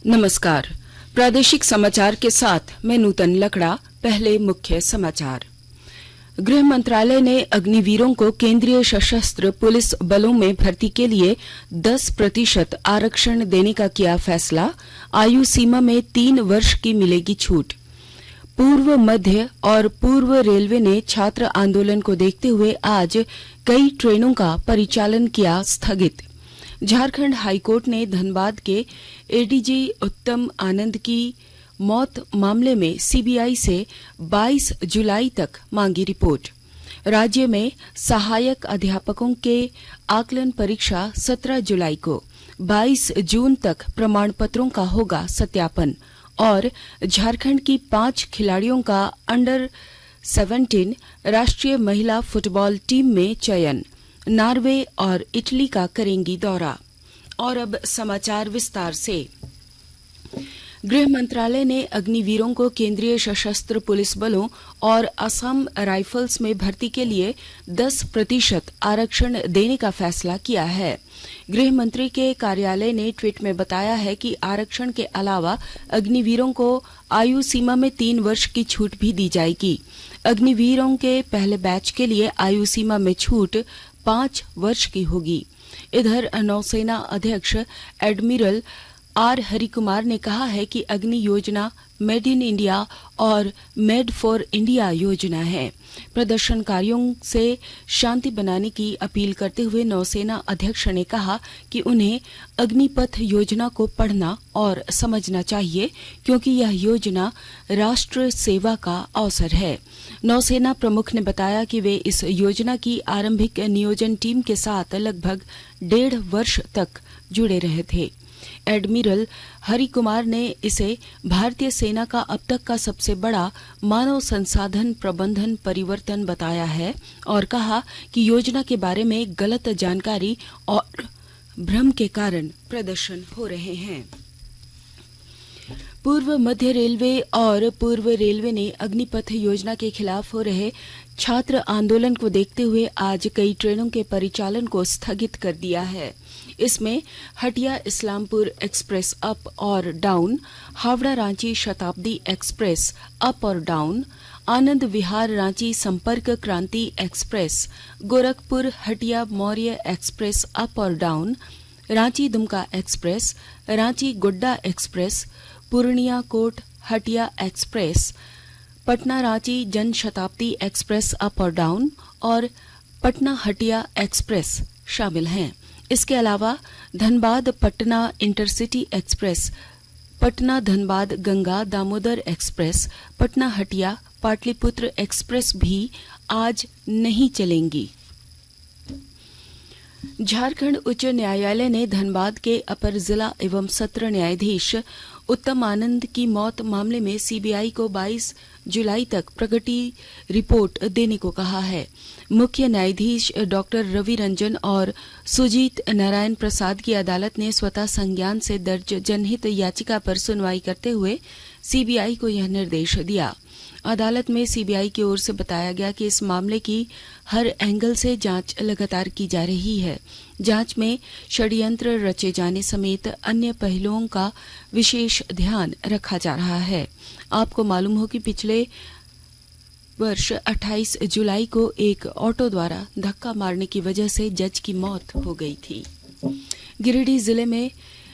नमस्कार। प्रादेशिक समाचार के साथ मैं नूतन लकड़ा। पहले मुख्य समाचार। गृह मंत्रालय ने अग्निवीरों को केंद्रीय सशस्त्र पुलिस बलों में भर्ती के लिए 10% आरक्षण देने का किया फैसला। आयु सीमा में 3 वर्ष की मिलेगी छूट। पूर्व मध्य और पूर्व रेलवे ने छात्र आंदोलन को देखते हुए आज कई ट्रेनों का परिचालन किया स्थगित। झारखंड हाईकोर्ट ने धनबाद के एडीजी उत्तम आनंद की मौत मामले में सीबीआई से 22 जुलाई तक मांगी रिपोर्ट। राज्य में सहायक अध्यापकों के आकलन परीक्षा 17 जुलाई को, 22 जून तक प्रमाण पत्रों का होगा सत्यापन। और झारखंड की 5 खिलाड़ियों का अंडर 17 राष्ट्रीय महिला फुटबॉल टीम में चयन। नॉर्वे और इटली का करेंगी दौरा। और अब समाचार विस्तार से। गृह मंत्रालय ने अग्निवीरों को केंद्रीय सशस्त्र पुलिस बलों और असम राइफल्स में भर्ती के लिए 10% आरक्षण देने का फैसला किया है। गृह मंत्री के कार्यालय ने ट्वीट में बताया है कि आरक्षण के अलावा अग्निवीरों को आयु सीमा में 3 वर्ष की छूट भी दी जाएगी। अग्निवीरों के पहले बैच के लिए आयु सीमा में छूट 5 वर्ष की होगी। इधर नौसेना अध्यक्ष एडमिरल आर हरिकुमार ने कहा है कि अग्नि योजना मेड इन इंडिया और मेड फॉर इंडिया योजना है। प्रदर्शनकारियों से शांति बनाने की अपील करते हुए नौसेना अध्यक्ष ने कहा कि उन्हें अग्निपथ योजना को पढ़ना और समझना चाहिए, क्योंकि यह योजना राष्ट्र सेवा का अवसर है। नौसेना प्रमुख ने बताया कि वे इस योजना की आरंभिक नियोजन टीम के साथ लगभग 1.5 वर्ष तक जुड़े रहे थे। एडमिरल हरिकुमार ने इसे भारतीय सेना का अब तक का सबसे बड़ा मानव संसाधन प्रबंधन परिवर्तन बताया है और कहा कि योजना के बारे में गलत जानकारी और भ्रम के कारण प्रदर्शन हो रहे हैं। पूर्व मध्य रेलवे और पूर्व रेलवे ने अग्निपथ योजना के खिलाफ हो रहे छात्र आंदोलन को देखते हुए आज कई ट्रेनों के परिचालन को स्थगित कर दिया है। इसमें हटिया इस्लामपुर एक्सप्रेस अप और down, Howrah Ranchi Shatabdi express up और down, Anand Vihar Ranchi Sampark Kranti express, Gorakhpur Hatia Maurya express up और down, Ranchi Dumka express, Ranchi Godda express, Purnia court Hatia express, Patna Ranchi Jan Shatabdi express up और डाउन और पटना हटिया एक्सप्रेस शामिल हैं। इसके अलावा Dhanbad Patna intercity express, Patna Dhanbad Ganga Damodar express, Patna Hatia Pataliputra express भी आज नहीं चलेंगी। झारखंड उच्च न्यायालय ने धनबाद के अपर जिला एवं सत्र न्यायाधीश उत्तम आनंद की मौत मामले में सीबीआई को 22 जुलाई तक प्रगति रिपोर्ट देने को कहा है। मुख्य न्यायाधीश डॉक्टर रवि रंजन और सुजीत नारायण प्रसाद की अदालत ने स्वतः संज्ञान से दर्ज जनहित याचिका पर सुनवाई करते हुए सीबीआई को यह निर्देश दिया। अदालत में सीबीआई की ओर से बताया गया कि इस मामले की हर एंगल से जांच लगातार की जा रही है। जांच में षड्यंत्र रचे जाने समेत अन्य पहलुओं का विशेष ध्यान रखा जा रहा है। आपको मालूम हो कि पिछले वर्ष 28 जुलाई को एक ऑटो द्वारा धक्का मारने की वजह से जज की मौत हो गई थी। गिरिडीह जिले में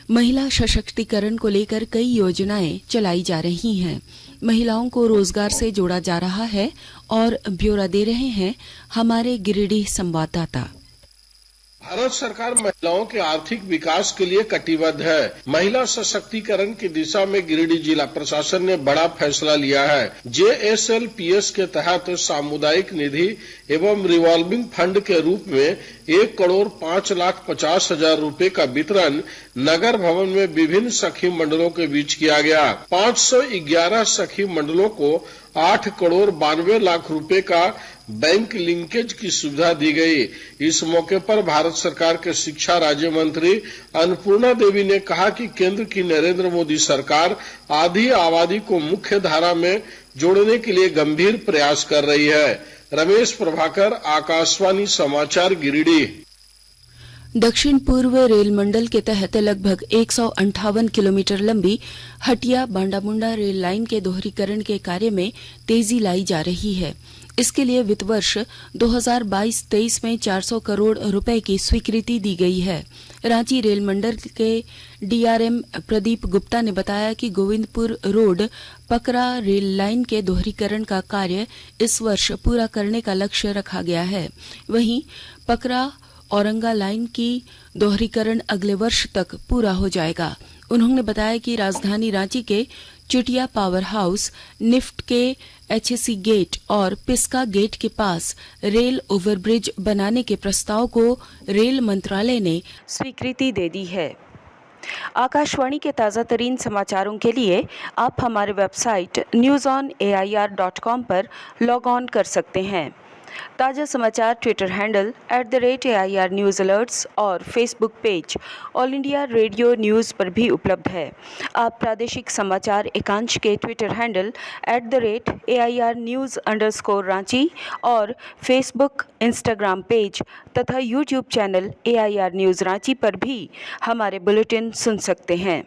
महिला सशक्तिकरण को लेकर कई योजनाएं चलाई जा रही हैं। महिलाओं को रोजगार से जोड़ा जा रहा है और ब्यौरा दे रहे हैं हमारे गिरिडीह संवाददाता। भारत सरकार महिलाओं के आर्थिक विकास के लिए कटिबद्ध है। महिला सशक्तिकरण की दिशा में गिरिडीह जिला प्रशासन ने बड़ा फैसला लिया है। JSLPS के तहत सामुदायिक निधि एवं रिवॉल्विंग फंड के रूप में 1,05,50,000 रुपए का वितरण नगर भवन में विभिन्न सखी मंडलों के बीच किया गया। 511 सखी मंडलों को 8,92,00,000 रुपए का बैंक लिंकेज की सुविधा दी गई। इस मौके पर भारत सरकार के शिक्षा राज्य मंत्री अन्नपूर्णा देवी ने कहा कि केंद्र की नरेंद्र मोदी सरकार आधी आबादी को मुख्य धारा में जोड़ने के लिए गंभीर प्रयास कर रही है। रमेश प्रभाकर, आकाशवाणी समाचार, गिरिडीह। दक्षिण पूर्व रेल मंडल के तहत लगभग 158 किलोमीटर लंबी हटिया बांडामुंडा रेल लाइन के दोहरीकरण के कार्य में तेजी लाई जा रही है। इसके लिए वित्त वर्ष 2022-23 में 400 करोड़ रुपए की स्वीकृति दी गई है। रांची रेल मंडल के डीआरएम प्रदीप गुप्ता ने बताया कि गोविंदपुर रोड पकरा रेल लाइन के दोहरीकरण का कार्य इस वर्ष पूरा करने का लक्ष्य रखा गया है। वहीं पकरा औरंगा लाइन की दोहरीकरण अगले वर्ष तक पूरा हो जाएगा। उन्होंने बताया कि राजधानी रांची के चुटिया पावर हाउस, निफ्ट के एचएसी गेट और पिस्का गेट के पास रेल ओवरब्रिज बनाने के प्रस्ताव को रेल मंत्रालय ने स्वीकृति दे दी है। आकाशवाणी के ताज़ा तरीन समाचारों के लिए आप हमारे वेबसाइट newsonair.com पर लॉग ऑन कर सकते हैं। ताज़ा समाचार Twitter handle @AIR news alerts और Facebook page All India Radio news पर भी उपलब्ध है। आप प्रादेशिक समाचार एकांश के ट्विटर हैंडल @AIR न्यूज़_रांची और फेसबुक, इंस्टाग्राम पेज तथा YouTube channel AIR news Ranchi पर भी हमारे बुलेटिन सुन सकते हैं।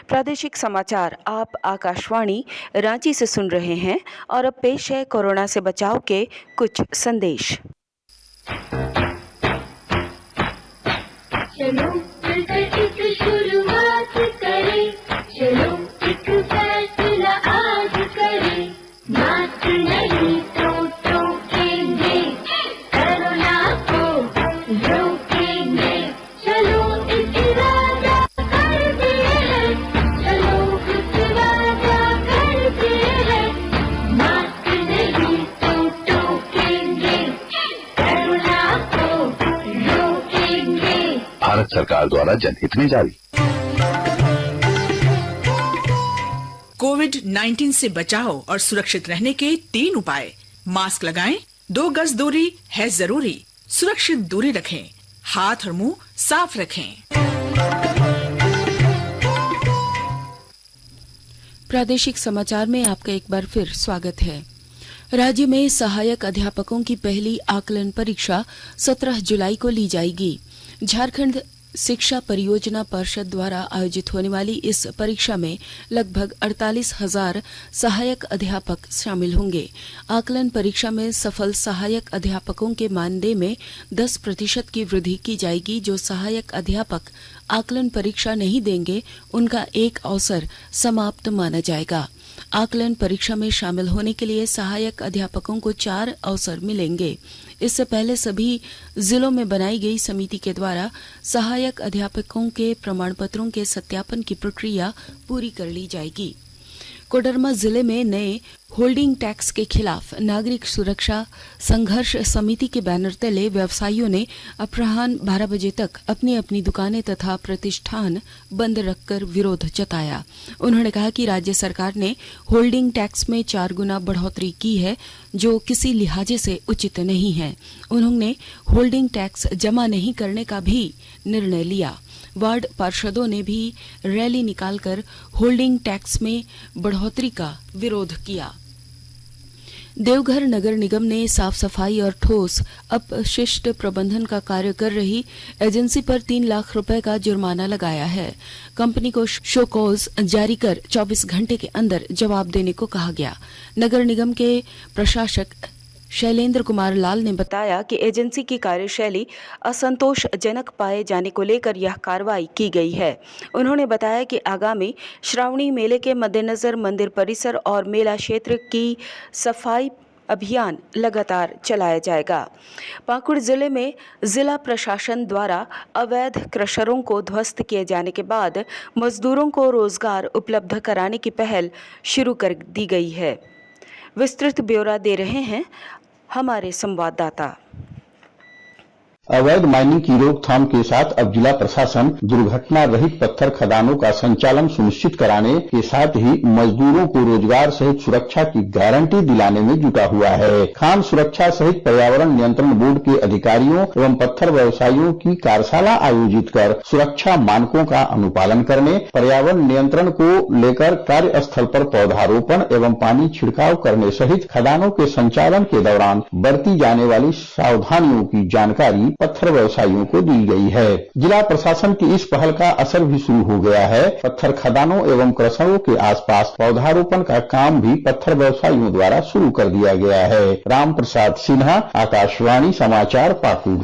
प्रादेशिक समाचार आप आकाशवाणी रांची से सुन रहे हैं और अब पेश है कोरोना से बचाव के कुछ संदेश। चलो मिलकर एक शुरुआत करें, चलो एक फैसला आज करें, मास्क नहीं तो टोकेंगे, कोरोना को रोकेंगे, चलो एक वादा करते हैं, चलो एक वादा करते हैं, मास्क नहीं तो टोकेंगे, कोरोना को रोकेंगे। भारत सरकार द्वारा जनहित में जारी। कोविड-19 से बचाव और सुरक्षित रहने के 3 उपाय। मास्क लगाएं, 2 गज दूरी है जरूरी, सुरक्षित दूरी रखें, हाथ और मुंह साफ रखें। प्रादेशिक समाचार में आपका एक बार फिर स्वागत है। राज्य में सहायक अध्यापकों की पहली आकलन परीक्षा 17 जुलाई को ली जाएगी। झारखंड शिक्षा परियोजना परिषद द्वारा आयोजित होने वाली इस परीक्षा में लगभग 48,000 सहायक अध्यापक शामिल होंगे। आकलन परीक्षा में सफल सहायक अध्यापकों के मानदेय में 10% की वृद्धि की जाएगी। जो सहायक अध्यापक आकलन परीक्षा नहीं देंगे, उनका एक अवसर समाप्त माना जाएगा। आकलन परीक्षा में शामिल होने के लिए सहायक अध्यापकों को 4 अवसर मिलेंगे। इससे पहले सभी जिलों में बनाई गई समिति के द्वारा सहायक अध्यापकों के प्रमाण पत्रों के सत्यापन की प्रक्रिया पूरी कर ली जाएगी। कोडरमा जिले में नए होल्डिंग टैक्स के खिलाफ नागरिक सुरक्षा संघर्ष समिति के बैनर तले व्यवसायियों ने अपराह्न 12 बजे तक अपनी अपनी दुकानें तथा प्रतिष्ठान बंद रखकर विरोध जताया। उन्होंने कहा कि राज्य सरकार ने होल्डिंग टैक्स में 4 गुना बढ़ोतरी की है, जो किसी लिहाजे से उचित नहीं है। उन्होंने होल्डिंग टैक्स जमा नहीं करने का भी निर्णय लिया। वार्ड पार्षदों ने भी रैली निकालकर होल्डिंग टैक्स में बढ़ोतरी का विरोध किया। देवघर नगर निगम ने साफ सफाई और ठोस अपशिष्ट प्रबंधन का कार्य कर रही एजेंसी पर 3 लाख रुपए का जुर्माना लगाया है। कंपनी को शोकॉज जारी कर 24 घंटे के अंदर जवाब देने को कहा गया। नगर निगम के प्रशासक शैलेंद्र कुमार लाल ने बताया कि एजेंसी की कार्यशैली असंतोषजनक पाए जाने को लेकर यह कार्रवाई की गई है। उन्होंने बताया कि आगामी श्रावणी मेले के मद्देनजर मंदिर परिसर और मेला क्षेत्र की सफाई अभियान लगातार चलाया जाएगा। पाकुड़ जिले में जिला प्रशासन द्वारा अवैध क्रशरों को ध्वस्त किए जाने के बाद मजदूरों को रोजगार उपलब्ध कराने की पहल शुरू कर दी गई है। विस्तृत ब्यौरा दे रहे हैं हमारे संवाददाता। अवैध माइनिंग की रोकथाम के साथ अब जिला प्रशासन दुर्घटना रहित पत्थर खदानों का संचालन सुनिश्चित कराने के साथ ही मजदूरों को रोजगार सहित सुरक्षा की गारंटी दिलाने में जुटा हुआ है। खान सुरक्षा सहित पर्यावरण नियंत्रण बोर्ड के अधिकारियों एवं पत्थर व्यवसायियों की कार्यशाला आयोजित कर सुरक्षा मानकों का अनुपालन करने, पर्यावरण नियंत्रण को लेकर कार्यस्थल पर पौधारोपण एवं पानी छिड़काव करने सहित खदानों के संचालन के दौरान बरती जाने वाली सावधानियों की जानकारी पत्थर व्यवसायियों को दी गई है। जिला प्रशासन की इस पहल का असर भी शुरू हो गया है। पत्थर खदानों एवं क्रशरों के आसपास पौधारोपण का काम भी पत्थर व्यवसायियों द्वारा शुरू कर दिया गया है। राम प्रसाद सिन्हा, आकाशवाणी समाचार, पाकुड़।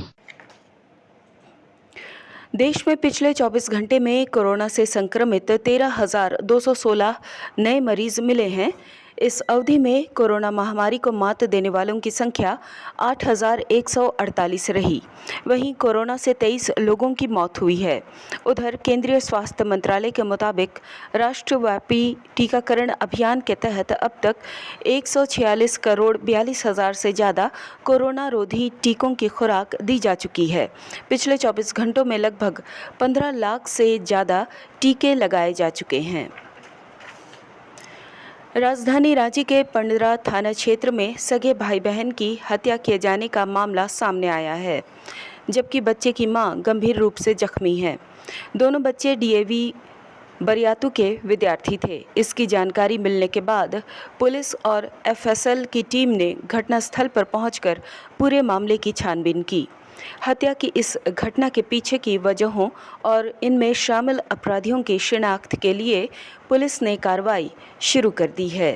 देश में पिछले 24 घंटे में कोरोना से संक्रमित 13,216 नए मरीज मिले हैं। इस अवधि में कोरोना महामारी को मात देने वालों की संख्या 8,148 रही। वहीं कोरोना से 23 लोगों की मौत हुई है। उधर केंद्रीय स्वास्थ्य मंत्रालय के मुताबिक राष्ट्रव्यापी टीकाकरण अभियान के तहत अब तक 146 करोड़ 42 हजार से ज़्यादा कोरोना रोधी टीकों की खुराक दी जा चुकी है। पिछले 24 घंटों में लगभग 15 लाख से ज़्यादा टीके लगाए जा चुके हैं। राजधानी रांची के पंडरा थाना क्षेत्र में सगे भाई बहन की हत्या किए जाने का मामला सामने आया है, जबकि बच्चे की मां गंभीर रूप से जख्मी है। दोनों बच्चे डीएवी बरियातू के विद्यार्थी थे। इसकी जानकारी मिलने के बाद पुलिस और एफएसएल की टीम ने घटनास्थल पर पहुंचकर पूरे मामले की छानबीन की। हत्या की इस घटना के पीछे की वजहों और इनमें शामिल अपराधियों की शिनाख्त के लिए पुलिस ने कार्रवाई शुरू कर दी है।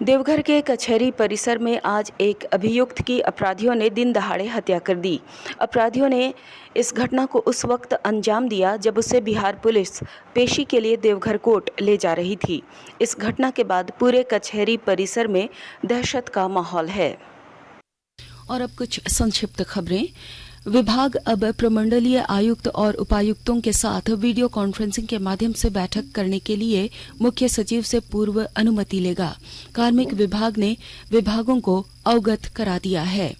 देवघर के कचहरी परिसर में आज एक अभियुक्त की अपराधियों ने दिन दहाड़े हत्या कर दी। अपराधियों ने इस घटना को उस वक्त अंजाम दिया जब उसे बिहार पुलिस पेशी के लिए देवघर कोर्ट ले जा रही थी। इस घटना के बाद पूरे कचहरी परिसर में दहशत का माहौल है। और अब कुछ संक्षिप्त खबरें। विभाग अब प्रमंडलीय आयुक्त और उपायुक्तों के साथ वीडियो कॉन्फ्रेंसिंग के माध्यम से बैठक करने के लिए मुख्य सचिव से पूर्व अनुमति लेगा। कार्मिक विभाग ने विभागों को अवगत करा दिया है।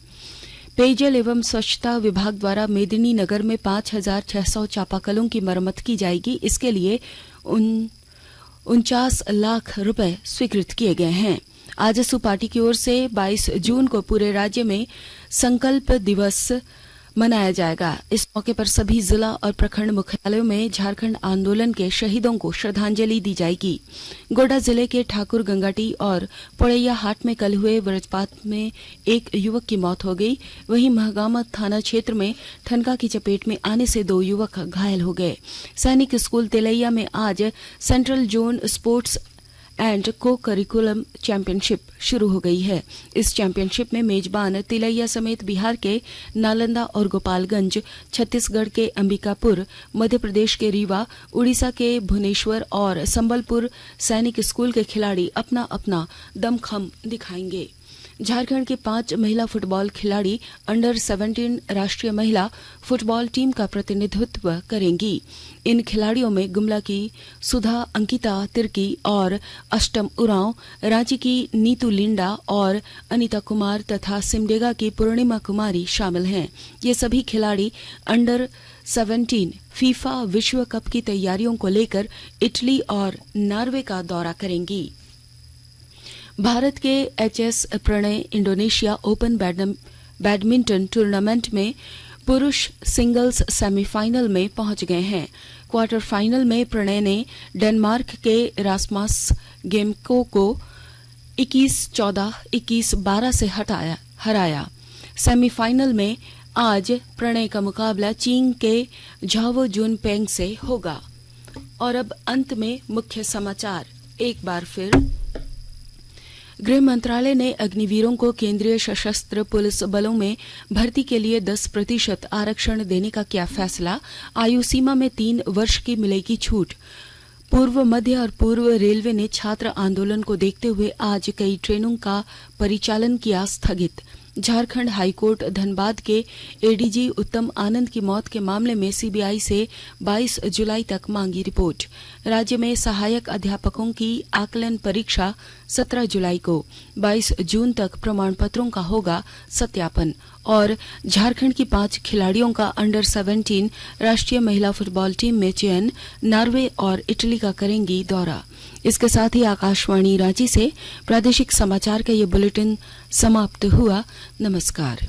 पेयजल एवं स्वच्छता विभाग द्वारा मेदिनी नगर में 5,600 चापाकलों की मरम्मत की जाएगी। इसके लिए 49 लाख रुपए स्वीकृत किए गए हैं। आजसू पार्टी की ओर से 22 जून को पूरे राज्य में संकल्प दिवस मनाया जाएगा। इस मौके पर सभी जिला और प्रखंड मुख्यालयों में झारखंड आंदोलन के शहीदों को श्रद्धांजलि दी जाएगी। गोड्डा जिले के ठाकुर गंगाटी और पोड़ैया हाट में कल हुए वज्रपात में एक युवक की मौत हो गई। वहीं महगामा थाना क्षेत्र में ठनका की चपेट में आने से 2 युवक घायल हो गए। सैनिक स्कूल तिलैया में आज सेंट्रल जोन स्पोर्ट्स एंड को करिकुलम चैंपियनशिप शुरू हो गई है। इस चैंपियनशिप में मेजबान तिलैया समेत बिहार के नालंदा और गोपालगंज, छत्तीसगढ़ के अंबिकापुर, मध्य प्रदेश के रीवा, उड़ीसा के भुवनेश्वर और संबलपुर सैनिक स्कूल के खिलाड़ी अपना अपना दमखम दिखाएंगे। झारखंड की 5 महिला फुटबॉल खिलाड़ी अंडर 17 राष्ट्रीय महिला फुटबॉल टीम का प्रतिनिधित्व करेंगी। इन खिलाड़ियों में गुमला की सुधा अंकिता तिर्की और अष्टम उरांव, रांची की नीतू लिंडा और अनीता कुमार तथा सिमडेगा की पूर्णिमा कुमारी शामिल हैं। ये सभी खिलाड़ी अंडर 17 फीफा विश्व कप की तैयारियों को लेकर इटली और नॉर्वे का दौरा करेंगी। भारत के HS Prannoy Indonesia open badminton tournament में पुरुष सिंगल्स सेमीफाइनल में पहुंच गए हैं। क्वार्टर फाइनल में प्रणय ने डेनमार्क के रास्मस गेमको को 21-14, 21-12 से हराया। सेमीफाइनल में आज प्रणय का मुकाबला चीन के झाओ जुनपेंग से होगा। और अब अंत में मुख्य समाचार एक बार फिर। गृह मंत्रालय ने अग्निवीरों को केंद्रीय सशस्त्र पुलिस बलों में भर्ती के लिए 10% आरक्षण देने का किया फैसला। आयु सीमा में 3 वर्ष की मिलेगी छूट। पूर्व मध्य और पूर्व रेलवे ने छात्र आंदोलन को देखते हुए आज कई ट्रेनों का परिचालन किया स्थगित। झारखंड हाईकोर्ट धनबाद के एडीजी उत्तम आनंद की मौत के मामले में सीबीआई से 22 जुलाई तक मांगी रिपोर्ट। राज्य में सहायक अध्यापकों की आकलन परीक्षा 17 जुलाई को, 22 जून तक प्रमाण पत्रों का होगा सत्यापन। और झारखंड की 5 खिलाड़ियों का अंडर 17 राष्ट्रीय महिला फुटबॉल टीम में चयन, नॉर्वे और इटली का करेंगी दौरा। इसके साथ ही आकाशवाणी रांची से प्रादेशिक समाचार का ये बुलेटिन समाप्त हुआ। नमस्कार।